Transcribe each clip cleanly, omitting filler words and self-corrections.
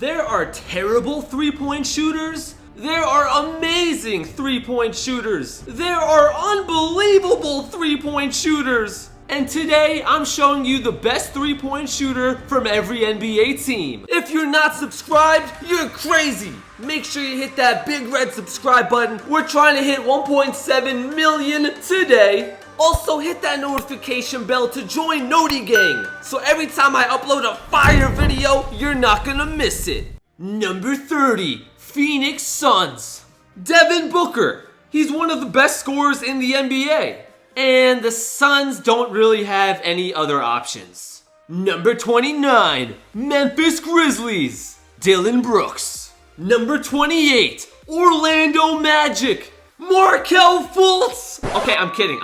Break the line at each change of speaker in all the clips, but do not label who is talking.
There are terrible three-point shooters. There are amazing three-point shooters. There are unbelievable three-point shooters. And today, I'm showing you the best three-point shooter from every NBA team. If you're not subscribed, you're crazy. Make sure you hit that big red subscribe button. We're trying to hit 1.7 million today. Also, hit that notification bell to join Noti Gang. So every time I upload a fire video, you're not gonna miss it. Number 30, Phoenix Suns. Devin Booker. He's one of the best scorers in the NBA. And the Suns don't really have any other options. Number 29, Memphis Grizzlies. Dylan Brooks. Number 28, Orlando Magic. Markelle Fultz. Okay, I'm kidding.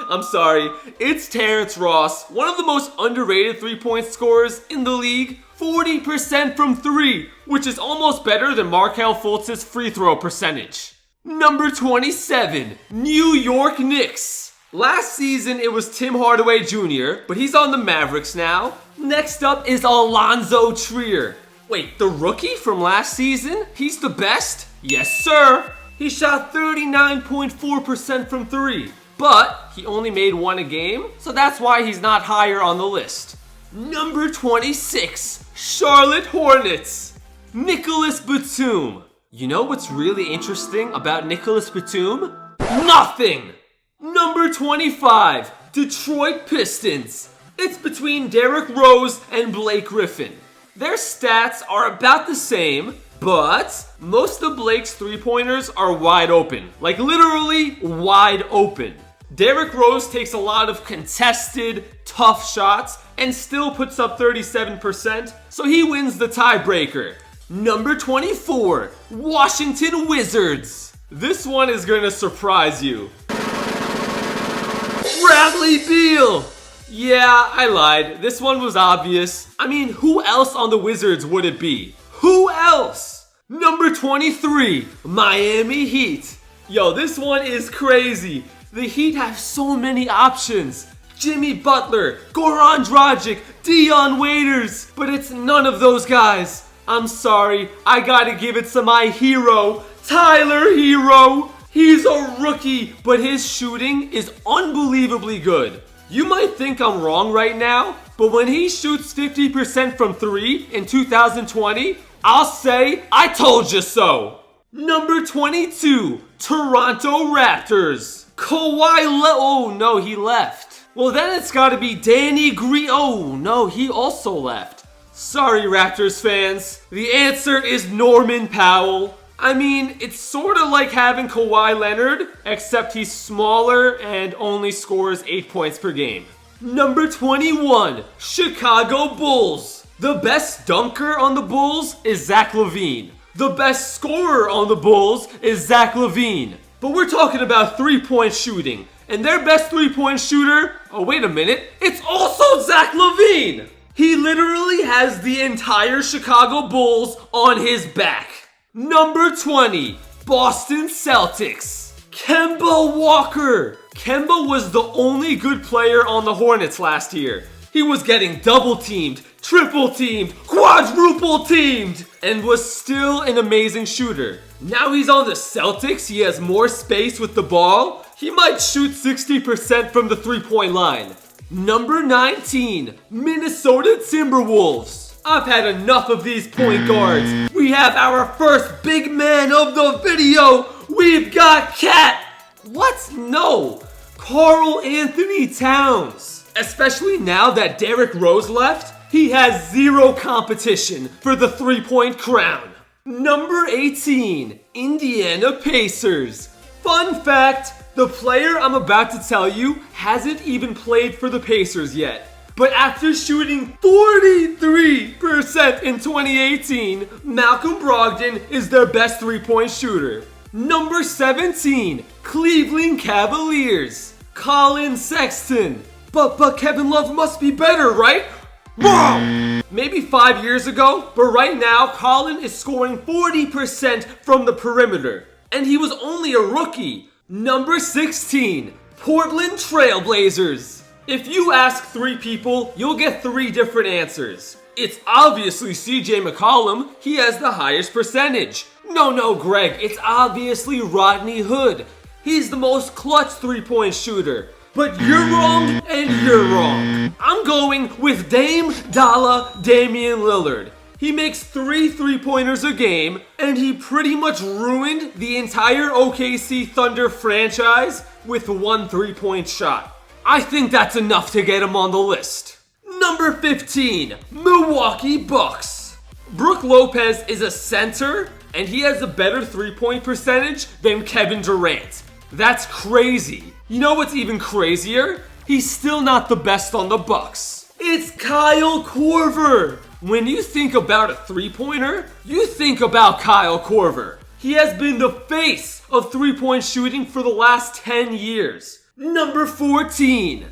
I'm sorry. It's Terrence Ross, one of the most underrated three-point scorers in the league. 40% from three, which is almost better than Markelle Fultz's free throw percentage. Number 27, New York Knicks. Last season it was Tim Hardaway Jr., but he's on the Mavericks now. Next up is Alonzo Trier. Wait, the rookie from last season? He's the best? Yes, sir. He shot 39.4% from three, but he only made one a game, so that's why he's not higher on the list. Number 26, Charlotte Hornets. Nicholas Batum. You know what's really interesting about Nicholas Batum? Nothing! Number 25, Detroit Pistons. It's between Derrick Rose and Blake Griffin. Their stats are about the same, but most of Blake's three-pointers are wide open. Like literally wide open. Derrick Rose takes a lot of contested, tough shots and still puts up 37%, so he wins the tiebreaker. Number 24, Washington Wizards. This one is gonna surprise you. Bradley Beal. Yeah, I lied. This one was obvious. I mean, who else on the Wizards would it be? Who else? Number 23, Miami Heat. Yo, this one is crazy. The Heat have so many options. Jimmy Butler, Goran Dragic, Dion Waiters, but it's none of those guys. I'm sorry, I gotta give it to my hero, Tyler Hero. He's a rookie, but his shooting is unbelievably good. You might think I'm wrong right now, but when he shoots 50% from three in 2020, I'll say, I told you so. Number 22, Toronto Raptors. Oh no, he left. Well then it's gotta be Danny Green. Oh no, he also left. Sorry Raptors fans, the answer is Norman Powell. I mean, it's sort of like having Kawhi Leonard, except he's smaller and only scores 8 points per game. Number 21, Chicago Bulls. The best dunker on the Bulls is Zach LaVine. The best scorer on the Bulls is Zach LaVine. But we're talking about three-point shooting. And their best three-point shooter, oh wait a minute, it's also Zach LaVine. He literally has the entire Chicago Bulls on his back. Number 20, Boston Celtics. Kemba Walker. Kemba was the only good player on the Hornets last year. He was getting double-teamed, triple-teamed, quadruple-teamed, and was still an amazing shooter. Now he's on the Celtics, he has more space with the ball. He might shoot 60% from the three-point line. Number 19, Minnesota Timberwolves. I've had enough of these point guards. We have our first big man of the video. We've got Cat. What? No. Karl Anthony Towns. Especially now that Derrick Rose left, he has zero competition for the three-point crown. Number 18, Indiana Pacers. Fun fact, the player I'm about to tell you hasn't even played for the Pacers yet. But after shooting 43% in 2018, Malcolm Brogdon is their best three-point shooter. Number 17, Cleveland Cavaliers. Colin Sexton. But Kevin Love must be better, right? Wrong! Maybe 5 years ago, but right now, Colin is scoring 40% from the perimeter. And he was only a rookie. Number 16, Portland Trail Blazers. If you ask 3 people, you'll get 3 different answers. It's obviously CJ McCollum. He has the highest percentage. No, Greg, it's obviously Rodney Hood. He's the most clutch three-point shooter. But you're wrong and you're wrong. I'm going with Dame Damian Lillard. He makes 3 three-pointers a game, and he pretty much ruined the entire OKC Thunder franchise with 1 3-point shot. I think that's enough to get him on the list. Number 15, Milwaukee Bucks. Brook Lopez is a center, and he has a better 3-point percentage than Kevin Durant. That's crazy. You know what's even crazier? He's still not the best on the Bucks. It's Kyle Korver. When you think about a three-pointer, you think about Kyle Korver. He has been the face of three-point shooting for the last 10 years. Number 14,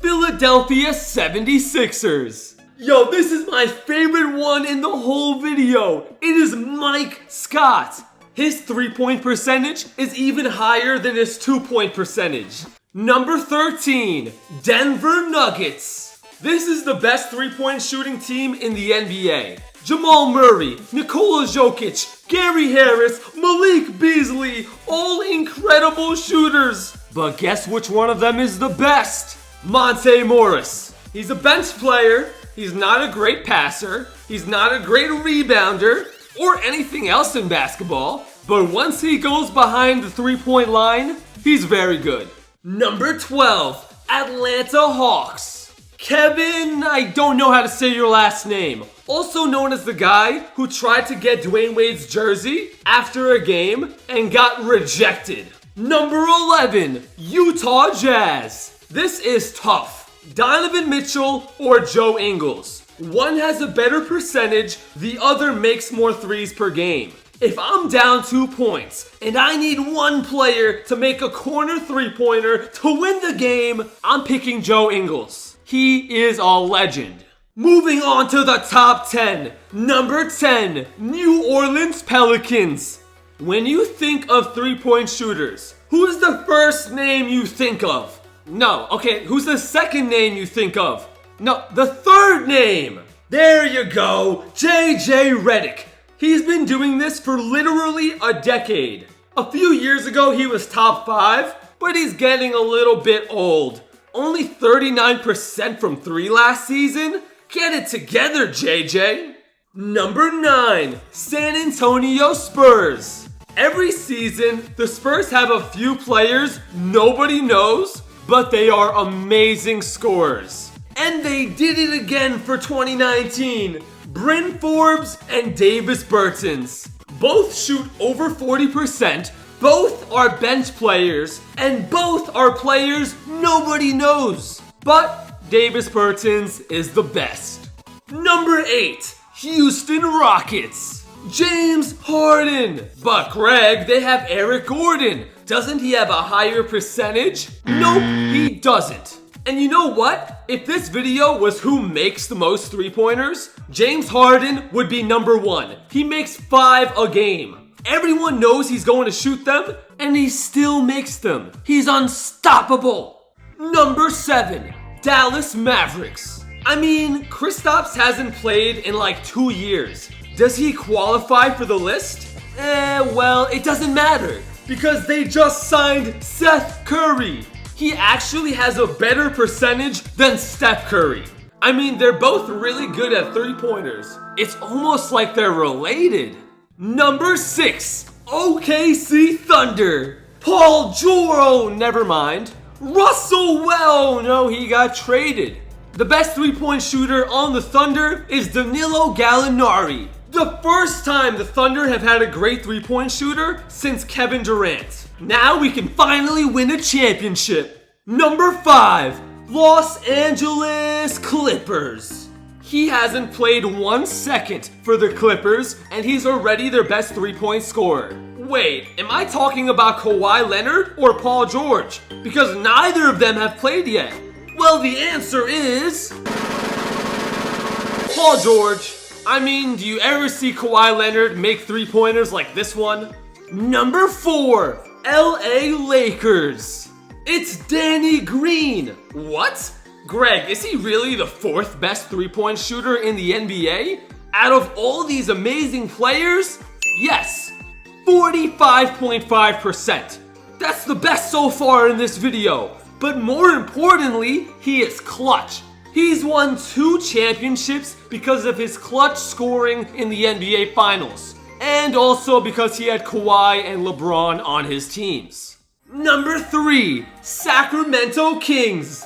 Philadelphia 76ers. Yo, this is my favorite one in the whole video. It is Mike Scott. His 3-point percentage is even higher than his 2-point percentage. Number 13, Denver Nuggets. This is the best 3-point shooting team in the NBA. Jamal Murray, Nikola Jokic, Gary Harris, Malik Beasley, all incredible shooters. But guess which one of them is the best? Monte Morris. He's a bench player. He's not a great passer. He's not a great rebounder or anything else in basketball. But once he goes behind the 3-point line, he's very good. Number 12, Atlanta Hawks. Kevin, I don't know how to say your last name. Also known as the guy who tried to get Dwayne Wade's jersey after a game and got rejected. Number 11, Utah Jazz. This is tough. Donovan Mitchell or Joe Ingles. One has a better percentage, the other makes more threes per game. If I'm down 2 points and I need one player to make a corner three-pointer to win the game, I'm picking Joe Ingles. He is a legend. Moving on to the top 10. Number 10, New Orleans Pelicans. When you think of 3-point shooters, who is the first name you think of? No, okay, who's the second name you think of? No, the third name. There you go, JJ Redick. He's been doing this for literally a decade. A few years ago, he was top 5, but he's getting a little bit old. Only 39% from 3 last season? Get it together, JJ. Number 9, San Antonio Spurs. Every season, the Spurs have a few players nobody knows, but they are amazing scorers. And they did it again for 2019. Bryn Forbes and Davis Bertans. Both shoot over 40%, both are bench players, and both are players nobody knows. But Davis Bertans is the best. Number 8, Houston Rockets. James Harden. But Greg, they have Eric Gordon. Doesn't he have a higher percentage? Nope, he doesn't. And you know what? If this video was who makes the most 3-pointers, James Harden would be number 1. He makes 5 a game. Everyone knows he's going to shoot them, and he still makes them. He's unstoppable. Number 7, Dallas Mavericks. I mean, Kristaps hasn't played in like 2 years. Does he qualify for the list? Well, it doesn't matter, because they just signed Seth Curry. He actually has a better percentage than Steph Curry. I mean, they're both really good at 3-pointers. It's almost like they're related. Number 6, OKC Thunder. Paul George, oh, never mind. Russell Well, no, he got traded. The best 3-point shooter on the Thunder is Danilo Gallinari. The first time the Thunder have had a great 3-point shooter since Kevin Durant. Now we can finally win a championship. Number 5, Los Angeles Clippers. He hasn't played 1 second for the Clippers, and he's already their best 3-point scorer. Wait, am I talking about Kawhi Leonard or Paul George? Because neither of them have played yet. Well, the answer is Paul George. I mean, do you ever see Kawhi Leonard make 3-pointers like this one? Number 4, LA Lakers. It's Danny Green. What? Greg, is he really the 4th best three-point shooter in the NBA? Out of all these amazing players? Yes, 45.5%. That's the best so far in this video. But more importantly, he is clutch. He's won 2 championships because of his clutch scoring in the NBA Finals. And also because he had Kawhi and LeBron on his teams. Number 3, Sacramento Kings.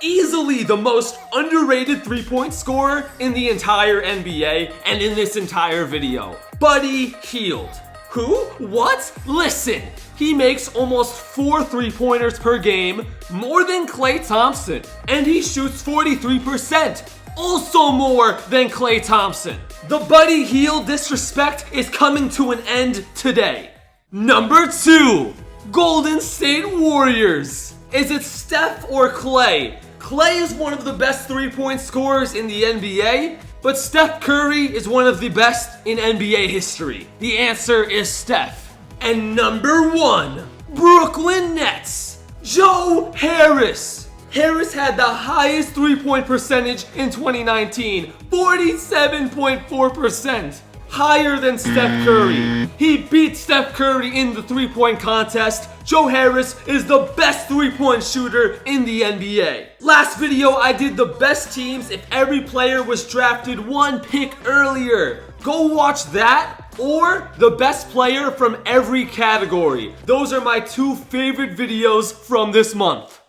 Easily the most underrated three-point scorer in the entire NBA and in this entire video. Buddy Hield. Who? What? Listen, he makes almost 4 three-pointers per game, more than Klay Thompson, and he shoots 43%, also more than Klay Thompson. The Buddy Hield disrespect is coming to an end today. Number 2, Golden State Warriors. Is it Steph or Klay? Klay is one of the best three-point scorers in the NBA, but Steph Curry is one of the best in NBA history. The answer is Steph. And number 1, Brooklyn Nets, Joe Harris. Harris had the highest three-point percentage in 2019, 47.4%. Higher than Steph Curry. He beat Steph Curry in the three-point contest. Joe Harris is the best three-point shooter in the NBA. Last video, I did the best teams if every player was drafted 1 pick earlier. Go watch that, or the best player from every category. Those are my 2 favorite videos from this month.